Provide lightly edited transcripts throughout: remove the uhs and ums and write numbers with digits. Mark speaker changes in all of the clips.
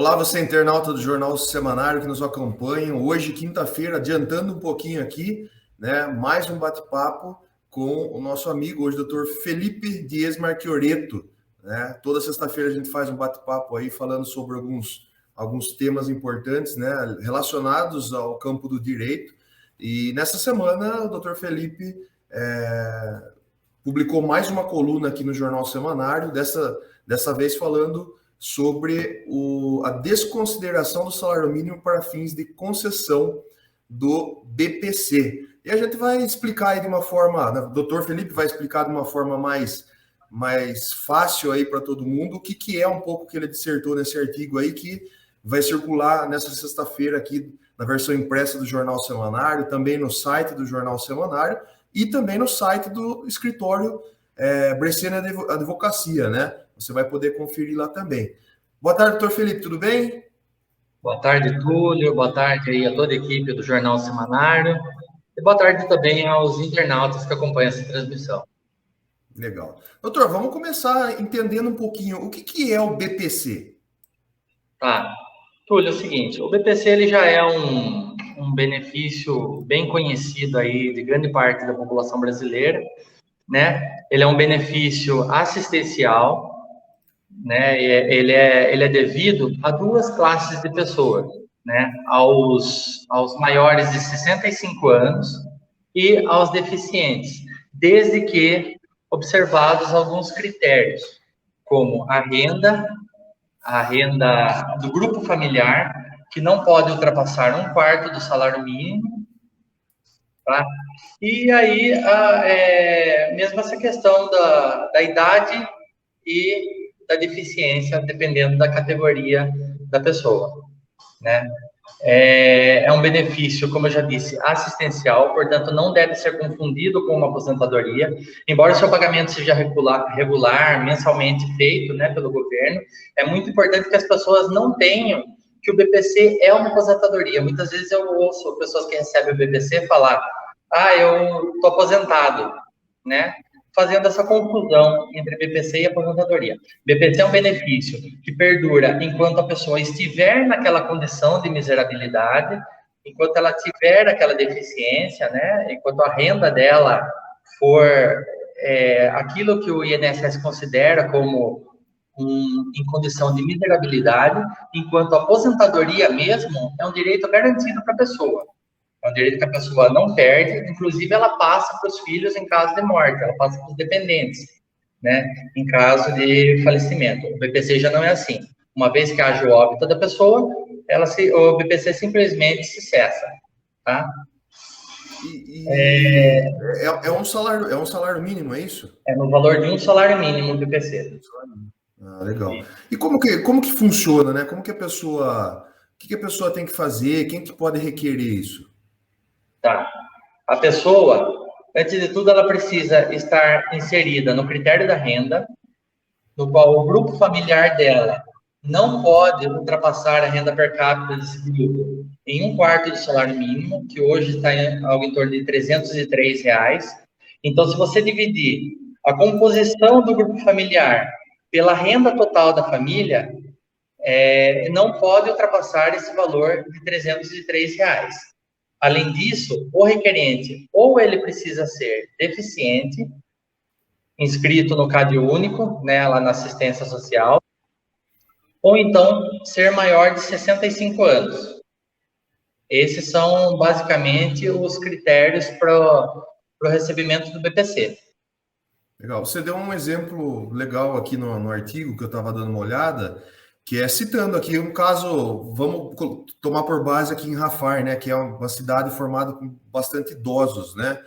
Speaker 1: Olá, você internauta do Jornal Semanário que nos acompanha. Hoje, quinta-feira, adiantando um pouquinho aqui, né? Mais um bate-papo com o nosso amigo, hoje, doutor Felipe Dias Marchioretto, né? Toda sexta-feira a gente faz um bate-papo aí falando sobre alguns temas importantes, né? Relacionados ao campo do direito. E nessa semana, o doutor Felipe publicou mais uma coluna aqui no Jornal Semanário, dessa vez falando sobre a desconsideração do salário mínimo para fins de concessão do BPC. E a gente vai explicar aí de uma forma, o doutor Felipe vai explicar de uma forma mais fácil aí para todo mundo o que é um pouco que ele dissertou nesse artigo aí, que vai circular nessa sexta-feira aqui na versão impressa do Jornal Semanário, também no site do Jornal Semanário e também no site do escritório Bresciani Advocacia, né? Você vai poder conferir lá também. Boa tarde, doutor Felipe, tudo bem?
Speaker 2: Boa tarde, Túlio. Boa tarde aí a toda a equipe do Jornal Semanário. E boa tarde também aos internautas que acompanham essa transmissão.
Speaker 1: Legal. Doutor, vamos começar entendendo um pouquinho o que é o BPC.
Speaker 2: Tá. Túlio, é o seguinte, o BPC ele já é um benefício bem conhecido aí de grande parte da população brasileira, né? Ele é um benefício assistencial, né? Ele é devido a duas classes de pessoas, né? Aos maiores de 65 anos e aos deficientes, desde que observados alguns critérios, como a renda do grupo familiar, que não pode ultrapassar um quarto do salário mínimo, tá? E aí, mesmo essa questão da idade e da deficiência, dependendo da categoria da pessoa, né? É um benefício, como eu já disse, assistencial, portanto, não deve ser confundido com uma aposentadoria, embora o seu pagamento seja regular mensalmente feito, né, pelo governo. É muito importante que as pessoas não tenham que o BPC é uma aposentadoria. Muitas vezes eu ouço pessoas que recebem o BPC falar: eu estou aposentado, né? Fazendo essa confusão entre BPC e aposentadoria. BPC é um benefício que perdura enquanto a pessoa estiver naquela condição de miserabilidade, enquanto ela tiver aquela deficiência, né? Enquanto a renda dela for aquilo que o INSS considera como em condição de miserabilidade, enquanto a aposentadoria mesmo é um direito garantido para a pessoa. É um direito que a pessoa não perde, inclusive ela passa para os filhos em caso de morte, ela passa para os dependentes, né, em caso de falecimento. O BPC já não é assim. Uma vez que haja o óbito da pessoa, o BPC simplesmente se cessa, tá?
Speaker 1: É um salário mínimo, é isso?
Speaker 2: É no valor de um salário mínimo o BPC.
Speaker 1: Ah, legal. E como que funciona, né? Como que a pessoa, o que a pessoa tem que fazer? Quem que pode requerer isso?
Speaker 2: Tá. A pessoa, antes de tudo, ela precisa estar inserida no critério da renda, no qual o grupo familiar dela não pode ultrapassar a renda per capita desse grupo em um quarto do salário mínimo, que hoje está em algo em torno de R$ 303. Então, se você dividir a composição do grupo familiar pela renda total da família, não pode ultrapassar esse valor de R$ 303. Além disso, o requerente, ou ele precisa ser deficiente, inscrito no CAD único, né, lá na assistência social, ou então ser maior de 65 anos. Esses são basicamente os critérios para o recebimento do BPC.
Speaker 1: Legal. Você deu um exemplo legal aqui no artigo que eu estava dando uma olhada, que é citando aqui um caso, vamos tomar por base aqui em Rafar, né, que é uma cidade formada com bastante idosos, né?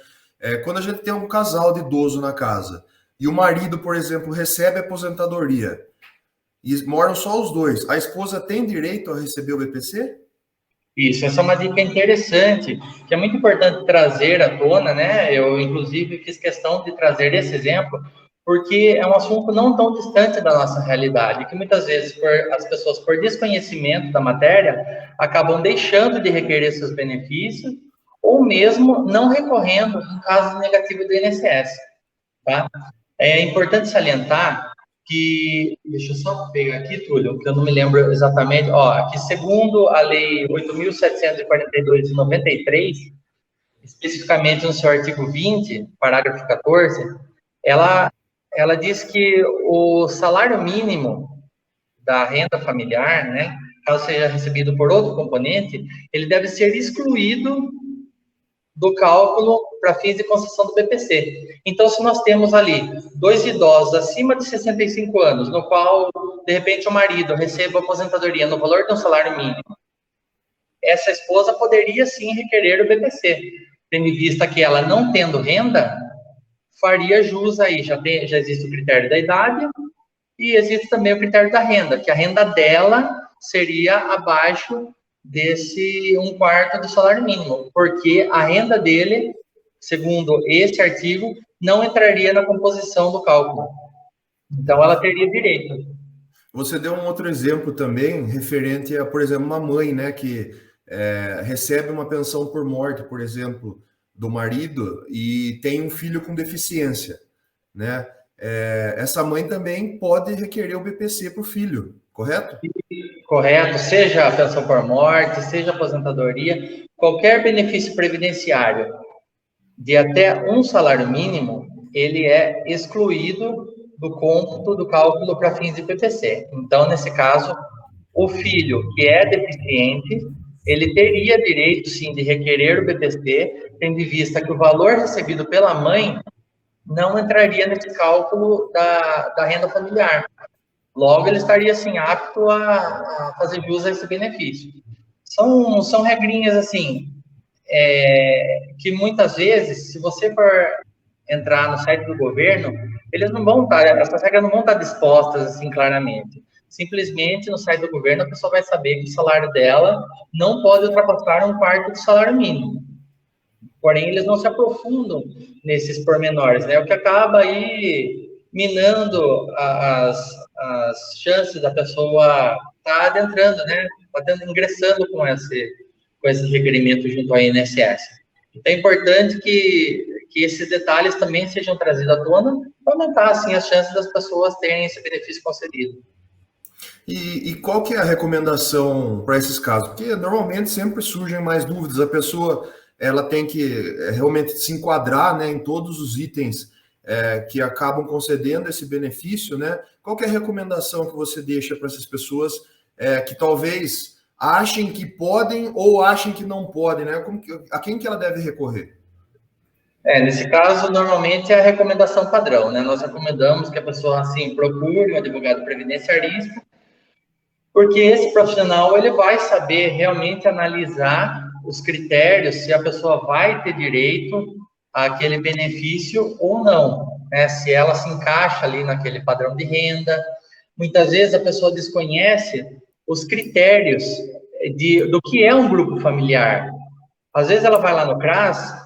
Speaker 1: Quando a gente tem um casal de idoso na casa e o marido, por exemplo, recebe aposentadoria e moram só os dois, a esposa tem direito a receber o BPC?
Speaker 2: Isso, essa é uma dica interessante, que é muito importante trazer à tona, né? Eu, inclusive, fiz questão de trazer esse exemplo, porque é um assunto não tão distante da nossa realidade, que muitas vezes as pessoas, por desconhecimento da matéria, acabam deixando de requerer seus benefícios, ou mesmo não recorrendo em caso negativo do INSS, tá? É importante salientar que, deixa eu só pegar aqui, Túlio, que eu não me lembro exatamente, ó, que segundo a Lei 8.742 de 93, especificamente no seu artigo 20, parágrafo 14, ela, ela diz que o salário mínimo da renda familiar, né, caso seja recebido por outro componente, ele deve ser excluído do cálculo para fins de concessão do BPC. Então, se nós temos ali dois idosos acima de 65 anos, no qual, de repente, o marido receba aposentadoria no valor de um salário mínimo, essa esposa poderia sim requerer o BPC, tendo em vista que ela, não tendo renda, faria jus aí, já existe o critério da idade e existe também o critério da renda, que a renda dela seria abaixo desse 1/4 do salário mínimo, porque a renda dele, segundo esse artigo, não entraria na composição do cálculo. Então, ela teria direito.
Speaker 1: Você deu um outro exemplo também, referente a, por exemplo, uma mãe, né, que recebe uma pensão por morte, por exemplo, do marido e tem um filho com deficiência, né? Essa mãe também pode requerer o BPC para o filho, correto?
Speaker 2: Correto, seja a pensão por morte, seja a aposentadoria, qualquer benefício previdenciário de até um salário mínimo, ele é excluído do cômputo do cálculo para fins de PPC. Então, nesse caso, o filho que é deficiente, ele teria direito, sim, de requerer o BPC, tendo em vista que o valor recebido pela mãe não entraria nesse cálculo da renda familiar. Logo, ele estaria, assim, apto a fazer jus a esse benefício. São regrinhas, assim, que muitas vezes, se você for entrar no site do governo, eles não vão estar, essas regras não vão estar dispostas, assim, claramente. Simplesmente, no site do governo, a pessoa vai saber que o salário dela não pode ultrapassar 1/4 do salário mínimo. Porém, eles não se aprofundam nesses pormenores, né? O que acaba aí minando as chances da pessoa estar adentrando, né? Ingressando com esse requerimento junto ao INSS. Então, é importante que esses detalhes também sejam trazidos à tona para aumentar, assim, as chances das pessoas terem esse benefício concedido.
Speaker 1: E qual que é a recomendação para esses casos? Porque normalmente sempre surgem mais dúvidas, a pessoa ela tem que realmente se enquadrar, né, em todos os itens que acabam concedendo esse benefício, né? Qual que é a recomendação que você deixa para essas pessoas que talvez achem que podem ou achem que não podem, né? A quem que ela deve recorrer?
Speaker 2: Nesse caso, normalmente é a recomendação padrão, né? Nós recomendamos que a pessoa, assim, procure um advogado previdenciarista, porque esse profissional, ele vai saber realmente analisar os critérios, se a pessoa vai ter direito àquele benefício ou não, né? Se ela se encaixa ali naquele padrão de renda. Muitas vezes a pessoa desconhece os critérios do que é um grupo familiar. Às vezes ela vai lá no CRAS,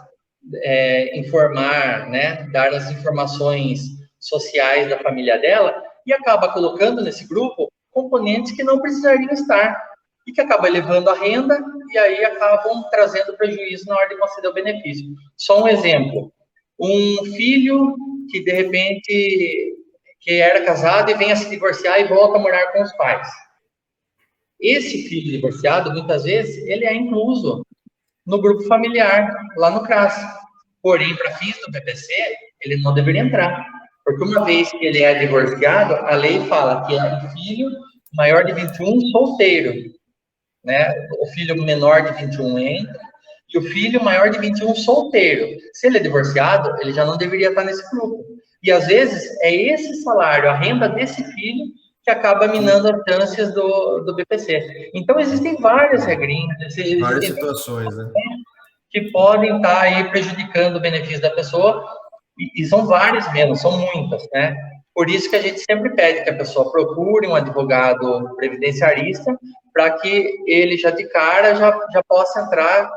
Speaker 2: informar, né, dar as informações sociais da família dela e acaba colocando nesse grupo componentes que não precisariam estar e que acaba elevando a renda e aí acabam trazendo prejuízo na hora de conceder o benefício. Só um exemplo, um filho que de repente que era casado e vem a se divorciar e volta a morar com os pais. Esse filho divorciado, muitas vezes, ele é incluso no grupo familiar, lá no CRAS. Porém, para fins do BPC, ele não deveria entrar. Porque uma vez que ele é divorciado, a lei fala que é um filho maior de 21 solteiro, né? O filho menor de 21 entra, e o filho maior de 21 solteiro. Se ele é divorciado, ele já não deveria estar nesse grupo. E às vezes é esse salário, a renda desse filho, que acaba minando as chances do BPC. Então existem várias regrinhas,
Speaker 1: Várias situações, né?
Speaker 2: Que podem estar aí prejudicando o benefício da pessoa, e são várias mesmo, são muitas, né? Por isso que a gente sempre pede que a pessoa procure um advogado previdenciarista, para que ele já de cara já possa entrar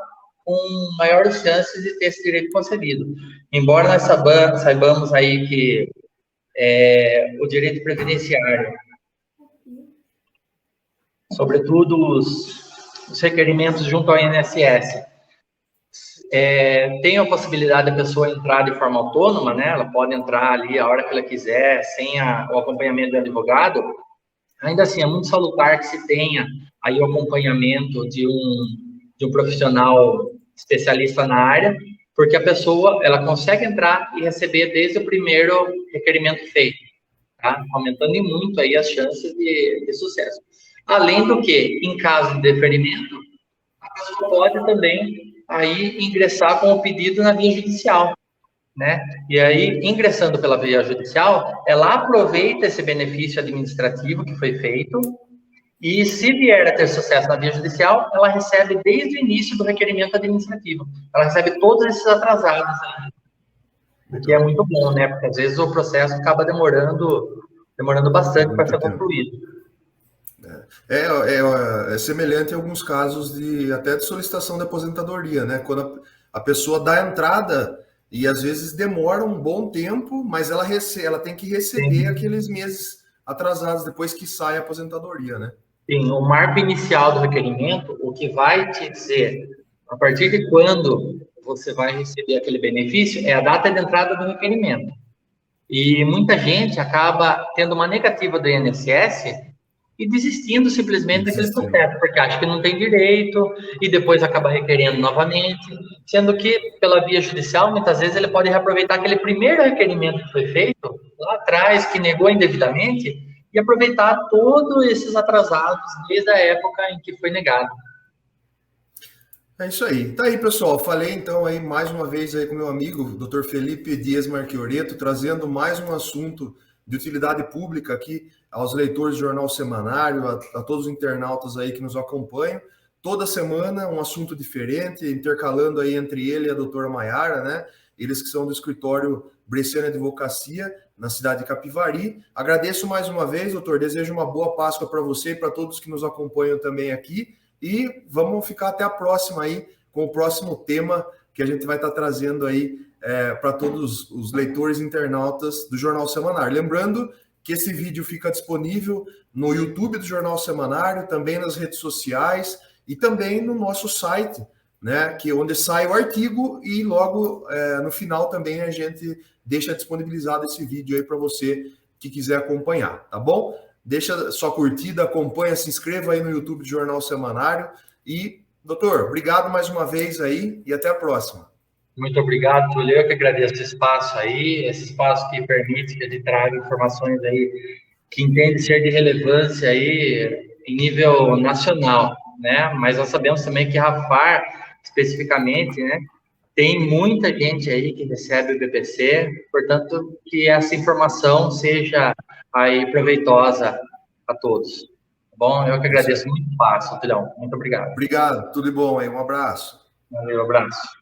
Speaker 2: com maiores chances de ter esse direito concedido. Embora nós saibamos aí que o direito previdenciário, sobretudo os requerimentos junto ao INSS, Tem a possibilidade da pessoa entrar de forma autônoma, né? Ela pode entrar ali a hora que ela quiser, sem o acompanhamento do advogado. Ainda assim, é muito salutar que se tenha aí o acompanhamento de um profissional especialista na área, porque a pessoa, ela consegue entrar e receber desde o primeiro requerimento feito, tá? Aumentando em muito aí as chances de sucesso. Além do que, em caso de deferimento, a pessoa pode também aí ingressar com o pedido na via judicial, né? E aí, ingressando pela via judicial, ela aproveita esse benefício administrativo que foi feito e, se vier a ter sucesso na via judicial, ela recebe desde o início do requerimento administrativo. Ela recebe todos esses atrasados aí, o que é muito bom, né? Porque às vezes o processo acaba demorando bastante para ser concluído.
Speaker 1: É semelhante em alguns casos até de solicitação de aposentadoria, né? Quando a pessoa dá a entrada e às vezes demora um bom tempo, mas ela tem que receber aqueles meses atrasados depois que sai a aposentadoria, né?
Speaker 2: Sim, o marco inicial do requerimento, o que vai te dizer a partir de quando você vai receber aquele benefício é a data de entrada do requerimento. E muita gente acaba tendo uma negativa do INSS e desistindo simplesmente daquele processo, porque acha que não tem direito e depois acaba requerendo novamente, sendo que pela via judicial, muitas vezes ele pode reaproveitar aquele primeiro requerimento que foi feito lá atrás, que negou indevidamente, e aproveitar todos esses atrasados desde a época em que foi negado.
Speaker 1: É isso aí. Tá aí, pessoal. Falei então aí mais uma vez aí com meu amigo, Dr. Felipe Dias Marchioretto, trazendo mais um assunto de utilidade pública aqui aos leitores do Jornal Semanário, a todos os internautas aí que nos acompanham. Toda semana um assunto diferente, intercalando aí entre ele e a doutora Maiara, né? Eles que são do escritório Bresciani Advocacia, na cidade de Capivari. Agradeço mais uma vez, doutor. Desejo uma boa Páscoa para você e para todos que nos acompanham também aqui. E vamos ficar até a próxima aí, com o próximo tema que a gente vai estar trazendo aí para todos os leitores e internautas do Jornal Semanário. Lembrando que esse vídeo fica disponível no YouTube do Jornal Semanário, também nas redes sociais e também no nosso site, né, que é onde sai o artigo e logo no final também a gente deixa disponibilizado esse vídeo aí para você que quiser acompanhar, tá bom? Deixa sua curtida, acompanha, se inscreva aí no YouTube do Jornal Semanário. E, doutor, obrigado mais uma vez aí e até a próxima.
Speaker 2: Muito obrigado, Túlio. Eu que agradeço esse espaço aí, esse espaço que permite que a gente traga informações aí que entende ser de relevância aí em nível nacional, né? Mas nós sabemos também que Rafar, especificamente, né, tem muita gente aí que recebe o BPC, portanto, que essa informação seja aí proveitosa a todos. Tá bom? Eu que agradeço muito o espaço, Tulhão. Muito obrigado.
Speaker 1: Obrigado, tudo de bom aí, um abraço.
Speaker 2: Valeu, abraço.